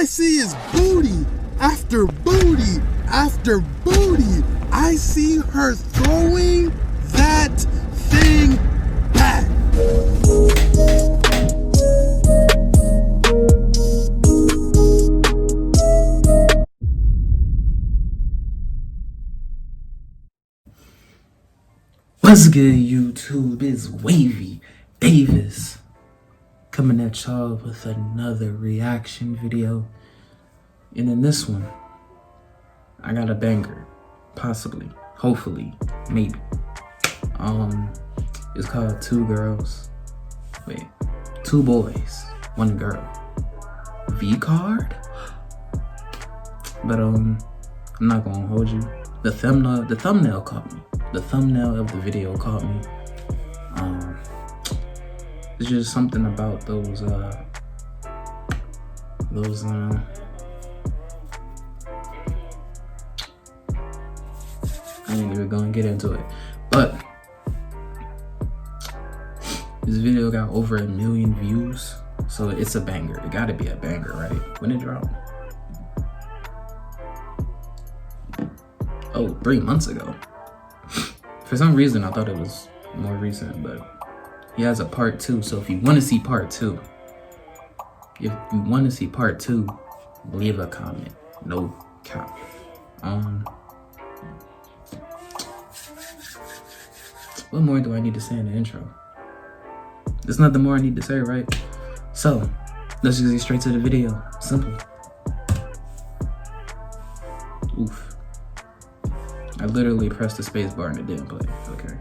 I see is booty after booty after booty. I see her throwing that thing back. What's good, YouTube? It's Wavy Davis coming at y'all with another reaction video. And in this one, I got a banger. Possibly, hopefully, maybe. It's called Two Boys, One Girl. V card? But I'm not gonna hold you. The thumbnail caught me. The thumbnail of the video caught me. It's just something about those I ain't even gonna get into it. But this video got over 1 million views, so it's a banger. It gotta be a banger, right? When it dropped? Oh, 3 months ago. For some reason, I thought it was more recent, but he has a part 2. So if you want to see part 2, leave a comment. No cap. What more do I need to say in the intro? There's nothing more I need to say, right? So let's just get straight to the video. Simple. Oof. I literally pressed the space bar and it didn't play. Okay.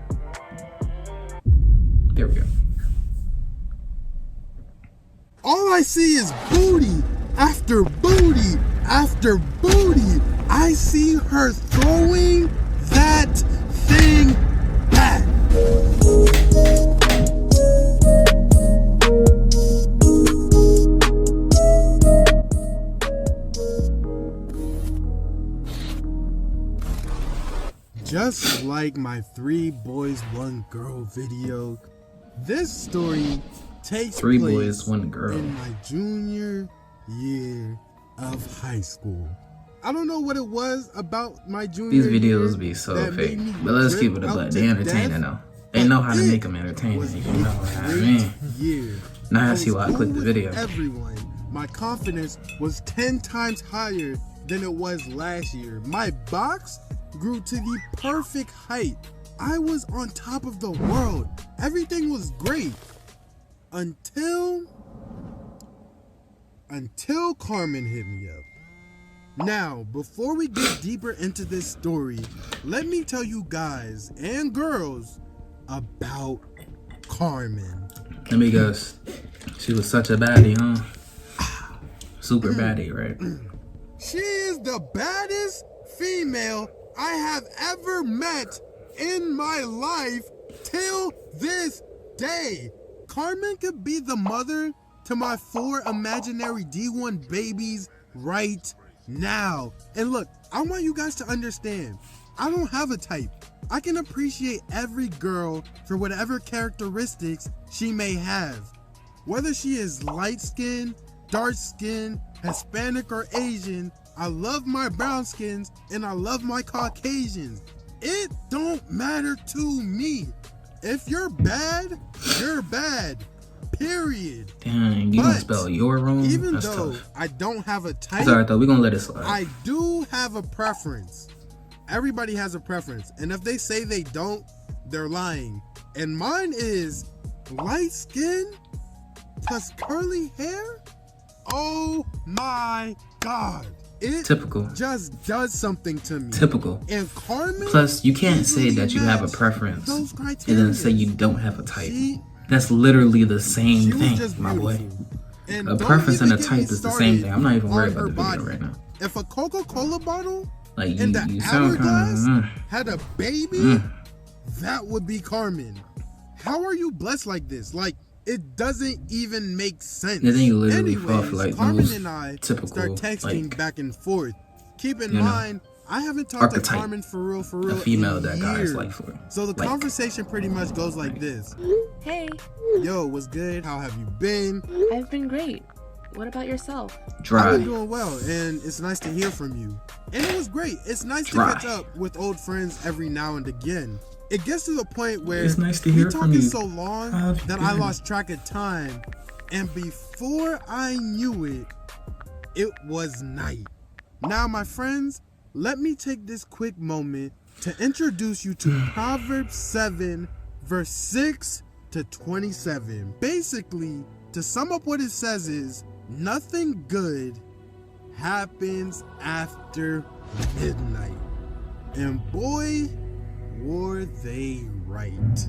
There we go. All I see is booty after booty after booty. I see her throwing that thing back. Just like my 3 boys, 1 girl video, this story takes Three place boys, 1 girl. in my junior year of high school. I don't know what it was about my junior These videos year be so that fake, made me but let's keep it drip a out buck. to They entertaining death, though. They know how to but make them entertaining. was You know what I a mean? great year. Now I I see was why I cool clicked the with video. Everyone, my confidence was 10 times higher than it was last year. My box grew to the perfect height. I was on top of the world. Everything was great until Carmen hit me up. Now, before we get deeper into this story, let me tell you guys and girls about Carmen. Let me guess. She was such a baddie, huh? Super baddie, right? She is the baddest female I have ever met in my life till this day. Carmen could be the mother to my 4 imaginary D1 babies right now. And look, I want you guys to understand, I don't have a type. I can appreciate every girl for whatever characteristics she may have. Whether she is light skinned, dark skinned, Hispanic or Asian, I love my brown skins and I love my Caucasians. It don't matter to me. If you're bad, you're bad. Period. Dang, you gonna spell your wrong? Even That's though tough. I don't have a type, It's alright though, we gonna let it slide. I do have a preference. Everybody has a preference. And if they say they don't, they're lying. And mine is light skin plus curly hair. Oh my God. It Typical. just does something to me. Typical. And Carmen, Plus, you can't say that you have a matched preference those and criteria. then say you don't have a type. She That's literally the same was thing, just my boy. beautiful. And A don't preference and a even get me type is the same thing. I'm not even started worried on about the her video body. right now. If a Coca-Cola bottle Like, and the you sound hourglass kind of... had a baby, that would be Carmen. How are you blessed like this? Like, it doesn't even make sense. And then you literally fall Anyways, for like Carmen those and I typical, start texting like, back and forth. Keep in you know, mind, I haven't talked to archetype. Carmen for real a female in that years. guys like for. So the like, conversation pretty much goes like this. Hey, Yo, what's good? How have you been? I've been great. What about yourself? I've Dry. been doing well, and it's nice to hear from you. And it was great. It's nice to Dry. catch up with old friends every now and again. It gets to the point where It's nice to we hear from talking you. so long How have you that I been? lost track of time. And before I knew it, it was night. Now, my friends, let me take this quick moment to introduce you to Proverbs 7, verse 6 to 27. Basically, to sum up what it says is, nothing good happens after midnight. And boy, were they right.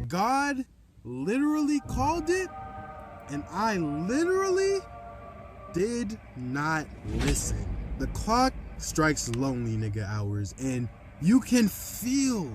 God literally called it, and I literally did not listen. The clock strikes lonely nigga hours, and you can feel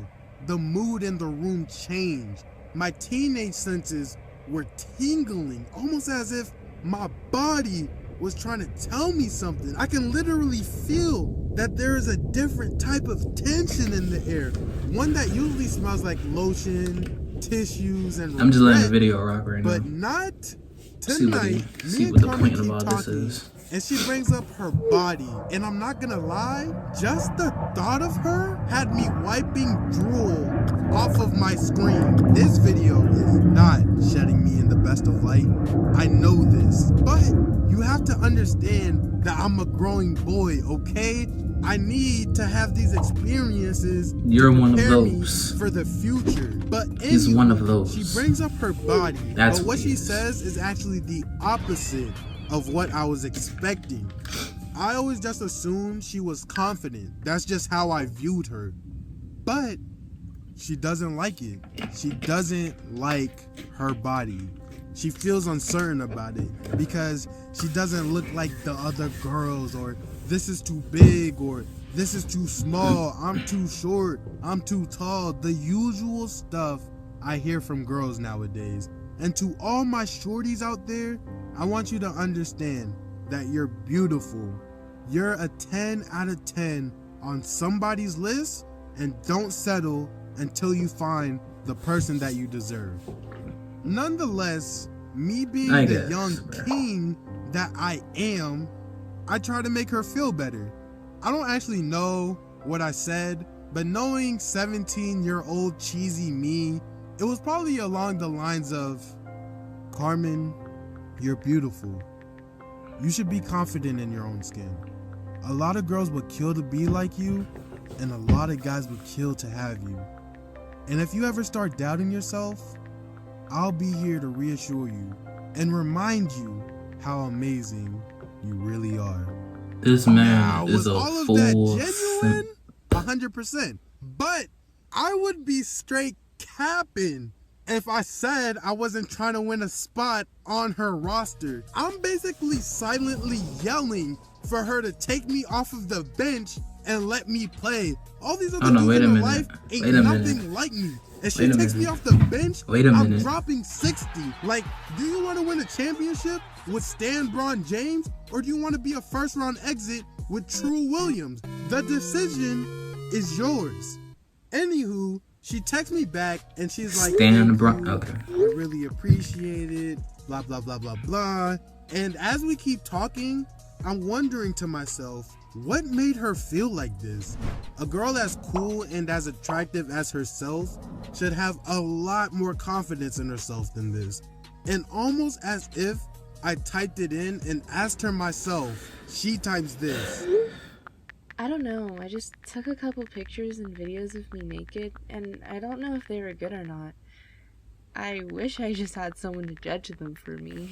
the mood in the room change. My teenage senses were tingling, almost as if my body was trying to tell me something. I can literally feel that there is a different type of tension in the air. One that usually smells like lotion, tissues, and I'm just letting the regret, video rock right now. but not See what tonight. see Me what and the Carmen point of keep all this talking, is. and she brings up her body. And I'm not gonna lie, just the thought of her had me wiping drool off of my screen. This video is not shedding me in the best of light. I know this, but you have to understand that I'm a growing boy, okay? I need to have these experiences You're to one of prepare me those. for the future. But He's one of those. She brings up her body, That's but what what he she is. says is actually the opposite of what I was expecting. I always just assumed she was confident. That's just how I viewed her. But she doesn't like it. She doesn't like her body. She feels uncertain about it because she doesn't look like the other girls, or this is too big, or this is too small, I'm too short, I'm too tall. The usual stuff I hear from girls nowadays. And to all my shorties out there, I want you to understand that you're beautiful. You're a 10 out of 10 on somebody's list, and don't settle until you find the person that you deserve. Nonetheless, me being I the guess, young bro. king that I am, I try to make her feel better. I don't actually know what I said, but knowing 17-year-old cheesy me, it was probably along the lines of, Carmen, you're beautiful. You should be confident in your own skin. A lot of girls would kill to be like you, and a lot of guys would kill to have you. And if you ever start doubting yourself, I'll be here to reassure you and remind you how amazing you really are. This Now, man is was a all of full that genuine? 100%. But I would be straight capping if I said I wasn't trying to win a spot on her roster. I'm basically silently yelling for her to take me off of the bench and let me play. All these other dudes wait a in her minute. life ain't Wait a nothing minute. like me. If she Wait a takes me minute. off the bench, Wait a I'm minute. dropping 60. Like, do you want to win a championship with Stan Braun James, or do you want to be a first-round exit with True Williams? The decision is yours. Anywho, she texts me back and she's like, Stan "Thank Braun. you. Okay. I really appreciate it, blah, blah, blah, blah, blah." And as we keep talking, I'm wondering to myself, what made her feel like this? A girl as cool and as attractive as herself should have a lot more confidence in herself than this. And almost as if I typed it in and asked her myself, she types this. I don't know. I just took a couple pictures and videos of me naked, and I don't know if they were good or not. I wish I just had someone to judge them for me.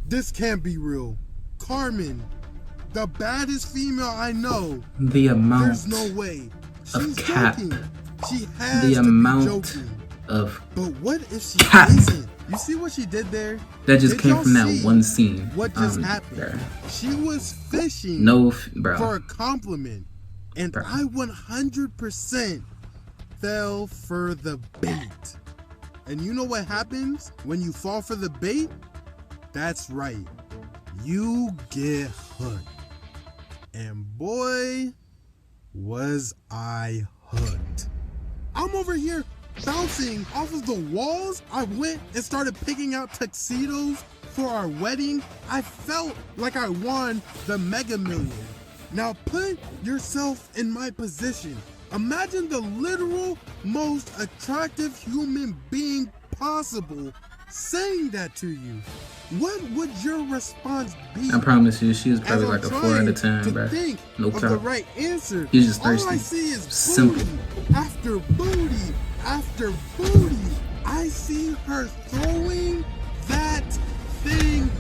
This can't be real. Carmen, the baddest female I know. The amount There's no way. of She's cap. joking. She has The to amount be joking. of But what if she cap. isn't? You see what she did there? that just Did came y'all from that see one scene. What just happened? There. She was fishing No, for bro. a compliment, and Bro. I 100% fell for the bait. And you know what happens when you fall for the bait? That's right, you get hooked. And boy, was I hooked. I'm over here bouncing off of the walls. I went and started picking out tuxedos for our wedding. I felt like I won the Mega Million. Now put yourself in my position. Imagine the literal most attractive human being possible saying that to you. What would your response be? I promise you, she was probably like a 4 out of 10, to bro. think No of the cap. right answer. He's just thirsty. All I see is Simple. booty after booty after booty. I see her throwing that thing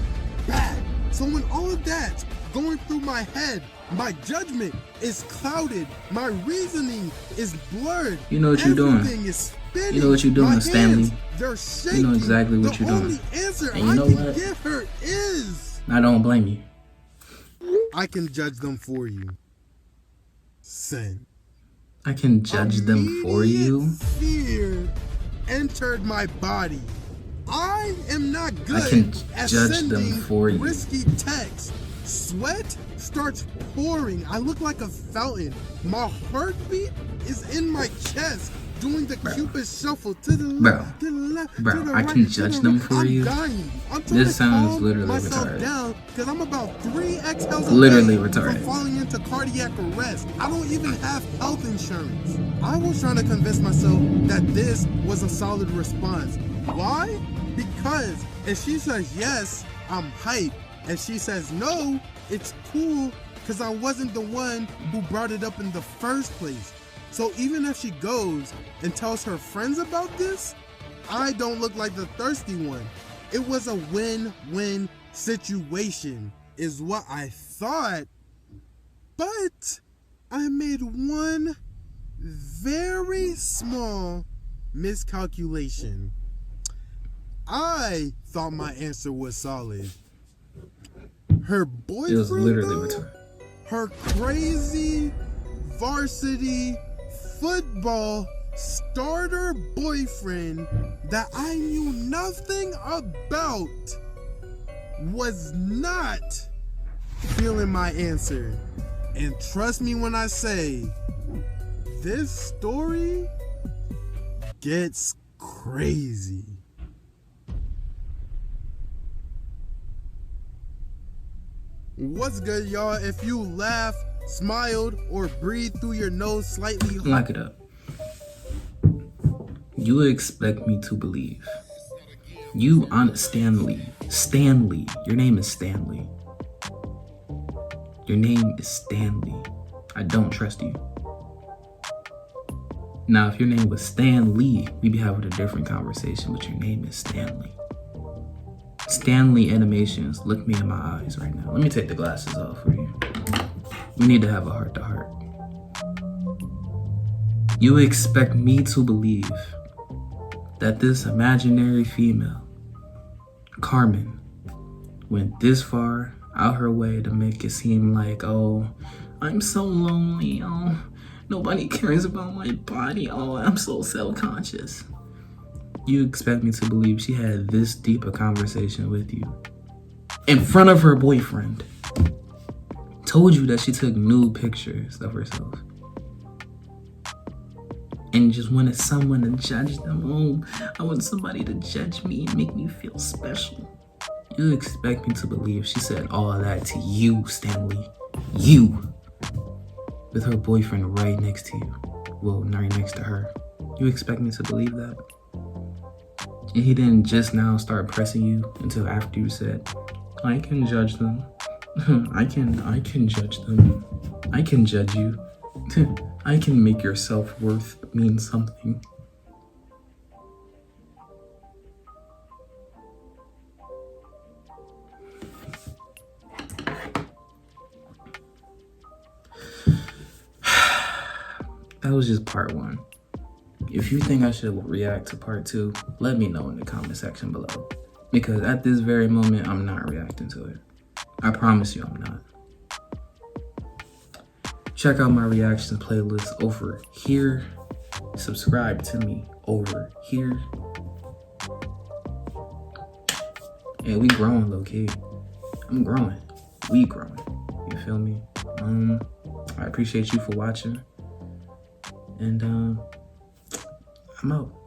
back. So when all of that's going through my head, my judgment is clouded. My reasoning is blurred. You know what you're doing. Everything is spinning. You know what you're doing, My Stanley. hands, they're shaking. You know exactly what the you're doing. only answer And you I know can what? give her is I don't blame you. I can judge them for you. Sin. I can judge them for you. Immediate fear entered my body. I am not good I can at judge sending them for you. risky texts. Sweat starts pouring. I look like a fountain. My heartbeat is in my chest, doing the Cupid shuffle to the left, to the left, Bro, to the I right, can to judge the them right. for I'm you. dying. I'm trying This to sounds calm literally myself retarded. down because I'm about 3 exhales Literally away retarded. from falling into cardiac arrest. I don't even have health insurance. I was trying to convince myself that this was a solid response. Why? Because if she says yes, I'm hyped. If she says no, it's cool because I wasn't the one who brought it up in the first place. So even if she goes and tells her friends about this, I don't look like the thirsty one. It was a win-win situation is what I thought. But I made one very small miscalculation. I thought my answer was solid. Her boyfriend, It was literally though, retarded. her crazy varsity football starter boyfriend that I knew nothing about was not feeling my answer. And trust me when I say, this story gets crazy. What's good, y'all? If you laughed, smiled, or breathed through your nose slightly hard, Lock it up. You expect me to believe. You on Stanley. Stanley. Your name is Stanley. Your name is Stanley. I don't trust you. Now, if your name was Stanley, we'd be having a different conversation, but your name is Stanley. Stanley Animations, look me in my eyes right now. Let me take the glasses off for you. We need to have a heart-to-heart. You expect me to believe that this imaginary female, Carmen, went this far out her way to make it seem like, oh, I'm so lonely, oh, nobody cares about my body, oh, I'm so self-conscious. You expect me to believe she had this deep a conversation with you in front of her boyfriend, told you that she took nude pictures of herself, and just wanted someone to judge them. Oh, I want somebody to judge me and make me feel special. You expect me to believe she said all of that to you, Stanley. You. With her boyfriend right next to you. Well, right next to her. You expect me to believe that? And he didn't just now start pressing you until after you said, I can judge them. I can judge them. I can judge you. I can make your self-worth mean something. That was just part 1. If you think I should react to part 2, let me know in the comment section below. Because at this very moment, I'm not reacting to it. I promise you I'm not. Check out my reactions playlist over here. Subscribe to me over here. And we growing, low key. I'm growing. We growing. You feel me? I appreciate you for watching. And I'm out.